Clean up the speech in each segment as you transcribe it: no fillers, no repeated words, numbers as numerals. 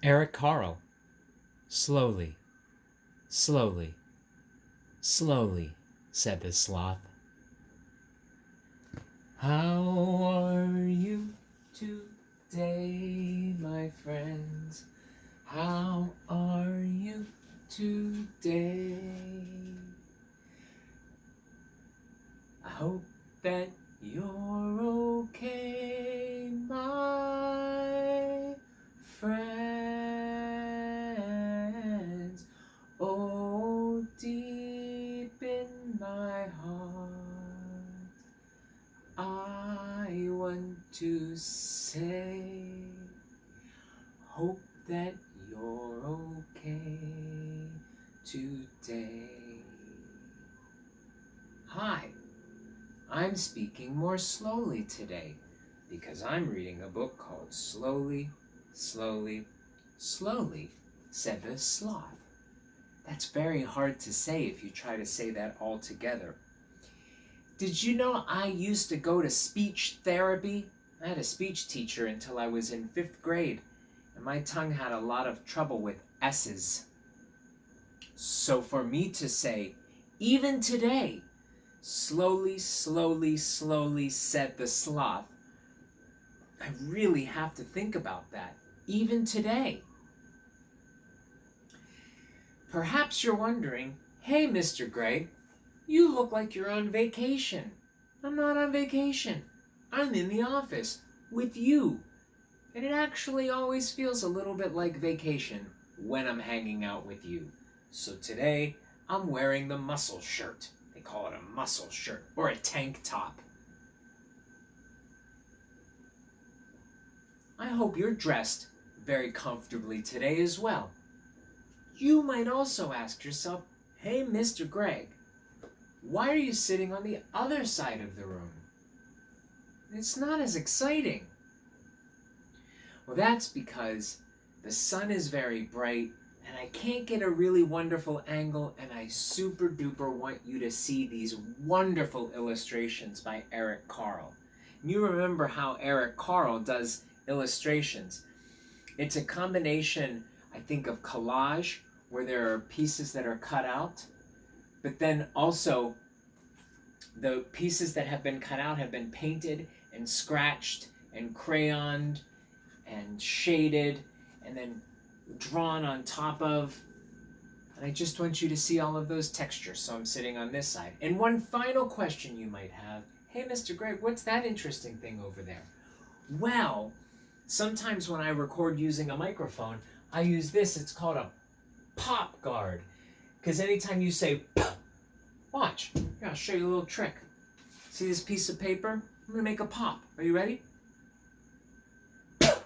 Eric Carle. Slowly, slowly, slowly, said the sloth. How are you today, my friends? How are you today? I hope that you're okay, my friends. Oh, deep in my heart, I want to say, hope that you're okay today. Hi, I'm speaking more slowly today because I'm reading a book called Slowly, Slowly, Slowly, said the sloth. That's very hard to say if you try to say that all together. Did you know I used to go to speech therapy? I had a speech teacher until I was in 5th grade, and my tongue had a lot of trouble with S's. So for me to say, even today, slowly, slowly, slowly, said the sloth, I really have to think about that, even today. Perhaps you're wondering, hey, Mr. Gregg, you look like you're on vacation. I'm not on vacation. I'm in the office with you. And it actually always feels a little bit like vacation when I'm hanging out with you. So today, I'm wearing the muscle shirt. They call it a muscle shirt or a tank top. I hope you're dressed very comfortably today as well. You might also ask yourself, hey, Mr. Gregg, why are you sitting on the other side of the room? It's not as exciting. Well, that's because the sun is very bright and I can't get a really wonderful angle, and I super duper want you to see these wonderful illustrations by Eric Carle. You remember how Eric Carle does illustrations. It's a combination, I think, of collage, where there are pieces that are cut out, but then also the pieces that have been cut out have been painted and scratched and crayoned and shaded and then drawn on top of. And I just want you to see all of those textures, so I'm sitting on this side. And one final question you might have, hey, Mr. Gregg, what's that interesting thing over there? Well, sometimes when I record using a microphone, I use this. It's called a pop guard. Because anytime you say, pop, watch. Here, I'll show you a little trick. See this piece of paper? I'm going to make a pop. Are you ready? That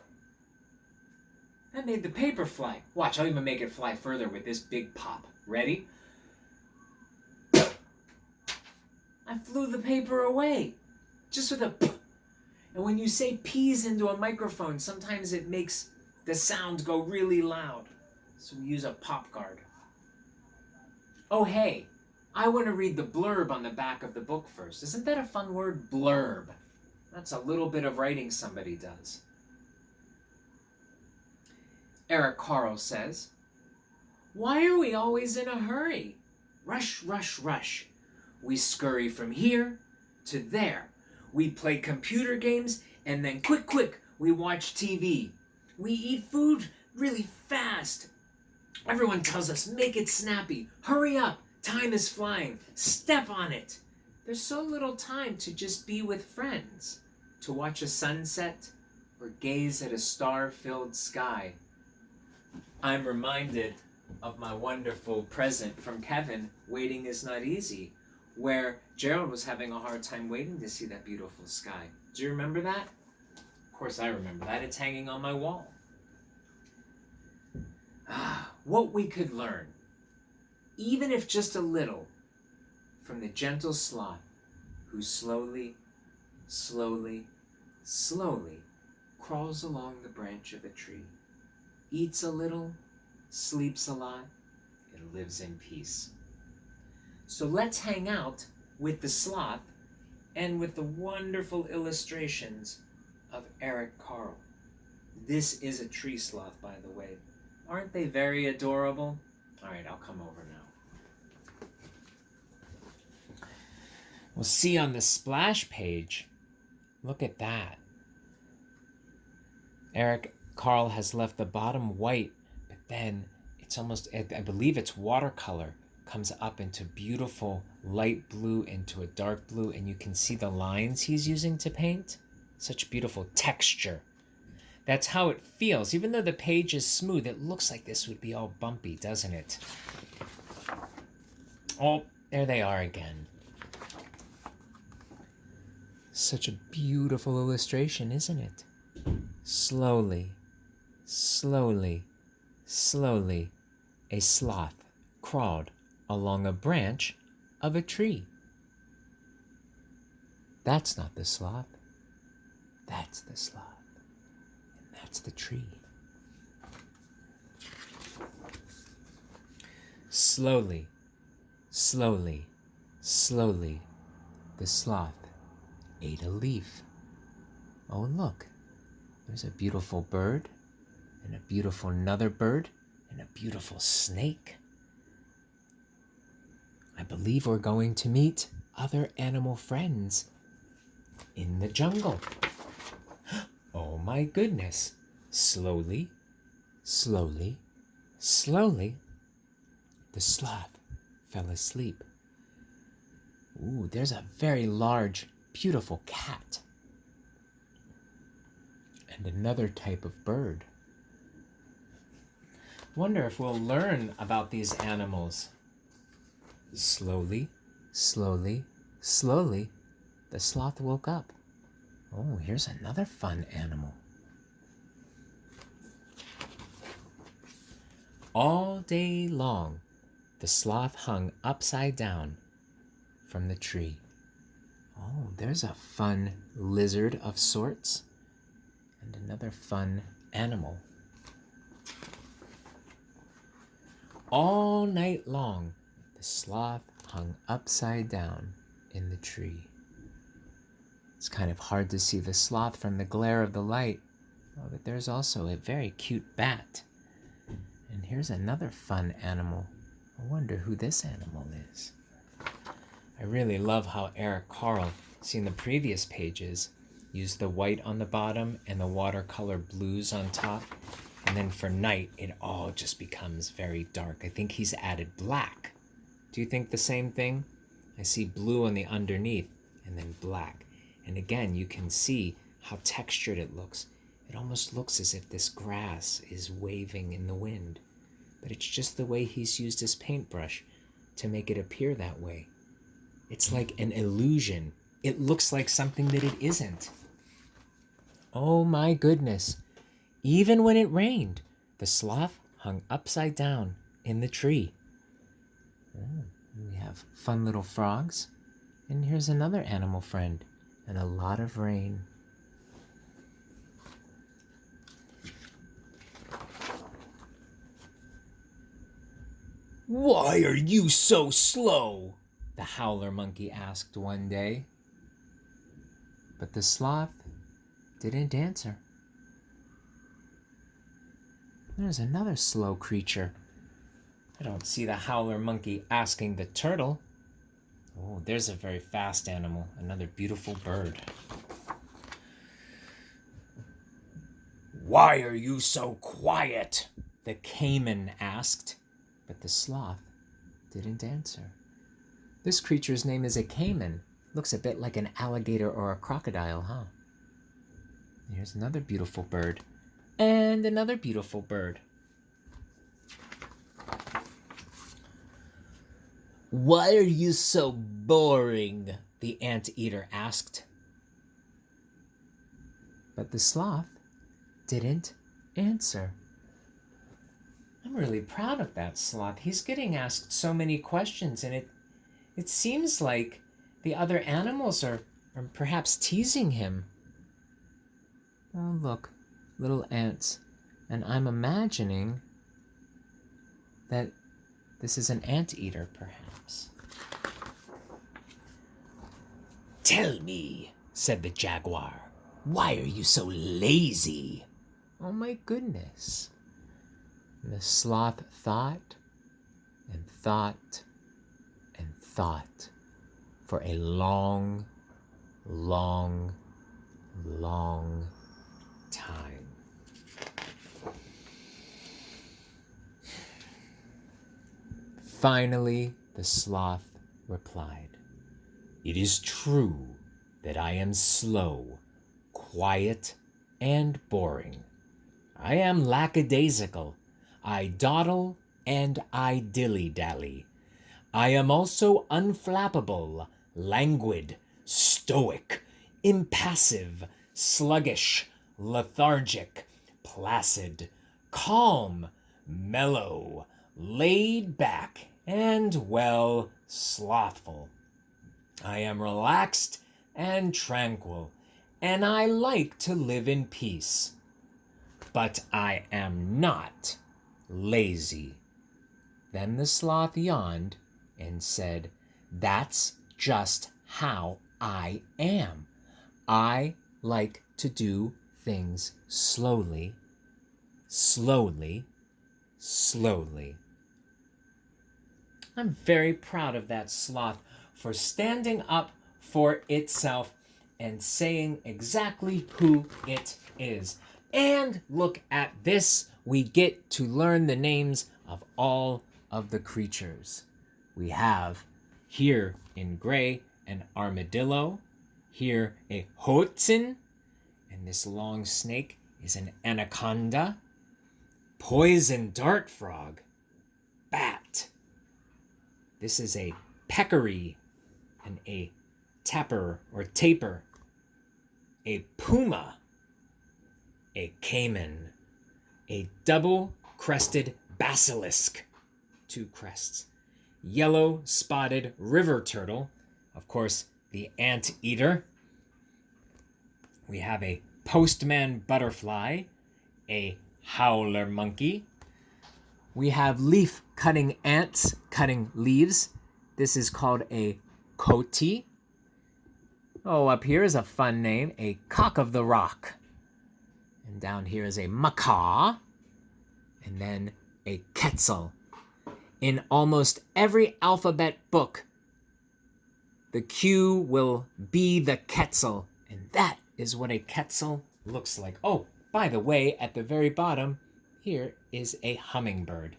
made the paper fly. Watch, I'll even make it fly further with this big pop. Ready? I flew the paper away. Just with a p. And when you say peas into a microphone, sometimes it makes the sound go really loud. So we use a pop guard. Oh, hey, I want to read the blurb on the back of the book first. Isn't that a fun word? Blurb. That's a little bit of writing somebody does. Eric Carle says, why are we always in a hurry? Rush, rush, rush. We scurry from here to there. We play computer games and then quick, quick, we watch TV. We eat food really fast. Everyone tells us, make it snappy. Hurry up. Time is flying. Step on it. There's so little time to just be with friends, to watch a sunset or gaze at a star-filled sky. I'm reminded of my wonderful present from Kevin, Waiting is Not Easy, where Gerald was having a hard time waiting to see that beautiful sky. Do you remember that? Of course I remember that. It's hanging on my wall. What we could learn, even if just a little, from the gentle sloth who slowly, slowly, slowly crawls along the branch of a tree, eats a little, sleeps a lot, and lives in peace. So let's hang out with the sloth and with the wonderful illustrations of Eric Carle. This is a tree sloth, by the way. Aren't they very adorable? All right, I'll come over now. We'll see on the splash page. Look at that. Carle has left the bottom white, but then it's almost, I believe it's watercolor, comes up into beautiful light blue into a dark blue, and you can see the lines he's using to paint. Such beautiful texture. That's how it feels. Even though the page is smooth, it looks like this would be all bumpy, doesn't it? Oh, there they are again. Such a beautiful illustration, isn't it? Slowly, slowly, slowly, a sloth crawled along a branch of a tree. That's not the sloth. That's the sloth. And that's the tree. Slowly, slowly, slowly, the sloth ate a leaf. Oh, look, there's a beautiful bird, and a beautiful another bird, and a beautiful snake. I believe we're going to meet other animal friends in the jungle. Oh my goodness. Slowly, slowly, slowly, the sloth fell asleep. Ooh, there's a very large, beautiful cat. And another type of bird. Wonder if we'll learn about these animals. Slowly, slowly, slowly, the sloth woke up. Oh, here's another fun animal. All day long, the sloth hung upside down from the tree. Oh, there's a fun lizard of sorts, and another fun animal. All night long, the sloth hung upside down in the tree. It's kind of hard to see the sloth from the glare of the light. Oh, but there's also a very cute bat. And here's another fun animal. I wonder who this animal is. I really love how Carle, seen the previous pages, used the white on the bottom and the watercolor blues on top. And then for night, it all just becomes very dark. I think he's added black. Do you think the same thing? I see blue on the underneath and then black. And again, you can see how textured it looks. It almost looks as if this grass is waving in the wind. But it's just the way he's used his paintbrush to make it appear that way. It's like an illusion. It looks like something that it isn't. Oh my goodness. Even when it rained, the sloth hung upside down in the tree. Oh, we have fun little frogs. And here's another animal friend. And a lot of rain. Why are you so slow? The howler monkey asked one day. But the sloth didn't answer. There's another slow creature. I don't see the howler monkey asking the turtle. Oh, there's a very fast animal, another beautiful bird. Why are you so quiet? The caiman asked, but the sloth didn't answer. This creature's name is a caiman. Looks a bit like an alligator or a crocodile, huh? Here's another beautiful bird. And another beautiful bird. Why are you so boring? The anteater asked. But the sloth didn't answer. I'm really proud of that sloth. He's getting asked so many questions, and it seems like the other animals are perhaps teasing him. Oh, look, little ants. And I'm imagining that this is an anteater, perhaps. Tell me, said the jaguar, why are you so lazy? Oh my goodness. And the sloth thought and thought and thought for a long, long, long time. Finally, the sloth replied, "It is true that I am slow, quiet, and boring. I am lackadaisical. I dawdle and I dilly-dally. I am also unflappable, languid, stoic, impassive, sluggish, lethargic, placid, calm, mellow, laid back, and, well, slothful. I am relaxed and tranquil, and I like to live in peace. But I am not lazy." Then the sloth yawned and said, "That's just how I am. I like to do things slowly, slowly, slowly." I'm very proud of that sloth for standing up for itself and saying exactly who it is. And look at this, we get to learn the names of all of the creatures. We have here in gray an armadillo, here a hoatzin, and this long snake is an anaconda, poison dart frog, bat. This is a peccary and a tapir or tapir, a puma, a caiman, a double-crested basilisk, 2 crests, yellow spotted river turtle, of course, the anteater. We have a postman butterfly, a howler monkey. We have leaf-cutting ants cutting leaves. This is called a coati. Oh, up here is a fun name, a cock of the rock. And down here is a macaw, and then a quetzal. In almost every alphabet book, the Q will be the quetzal, and that is what a quetzal looks like. Oh, by the way, at the very bottom, here is a hummingbird.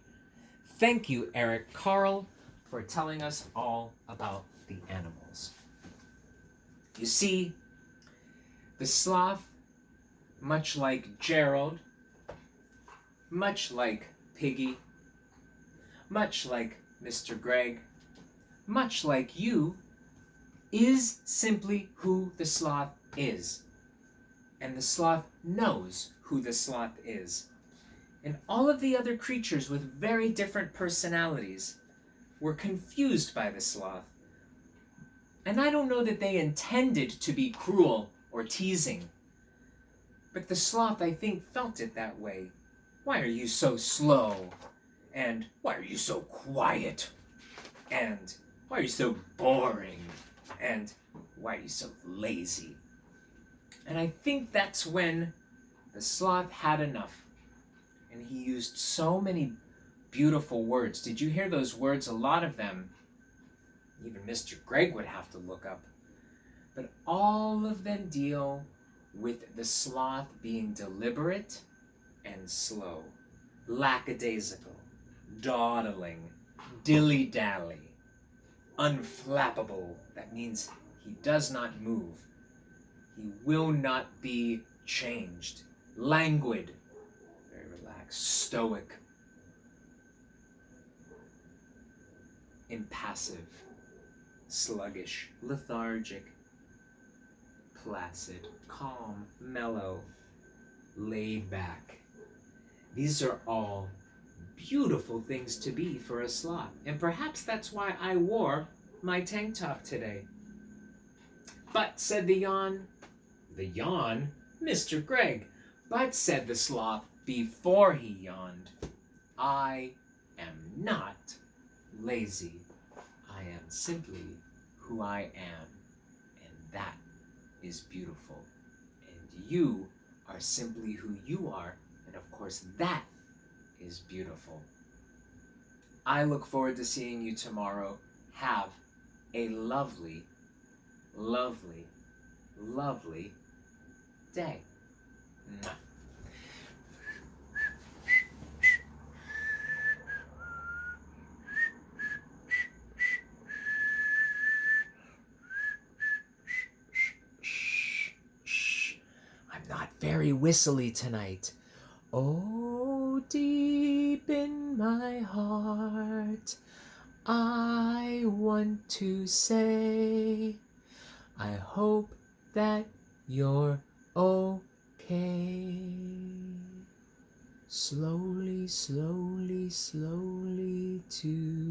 Thank you, Eric Carle, for telling us all about the animals. You see, the sloth, much like Gerald, much like Piggy, much like Mr. Greg, much like you, is simply who the sloth is. And the sloth knows who the sloth is. And all of the other creatures with very different personalities were confused by the sloth. And I don't know that they intended to be cruel or teasing. But the sloth, I think, felt it that way. Why are you so slow? And why are you so quiet? And why are you so boring? And why are you so lazy? And I think that's when the sloth had enough. And he used so many beautiful words. Did you hear those words? A lot of them, even Mr. Greg would have to look up. But all of them deal with the sloth being deliberate and slow, lackadaisical, dawdling, dilly-dally, unflappable. That means he does not move. He will not be changed. Languid, very relaxed, stoic, impassive, sluggish, lethargic, placid, calm, mellow, laid back. These are all beautiful things to be for a sloth. And perhaps that's why I wore my tank top today. But, said the yawn, Mr. Greg. But, said the sloth before he yawned, I am not lazy. I am simply who I am. And that is beautiful. And you are simply who you are. And of course, that is beautiful. I look forward to seeing you tomorrow. Have a lovely, lovely, lovely day. Mwah. I'm not very whistly tonight. Oh, deep in my heart, I want to say, I hope that you're okay. Slowly, slowly, slowly today.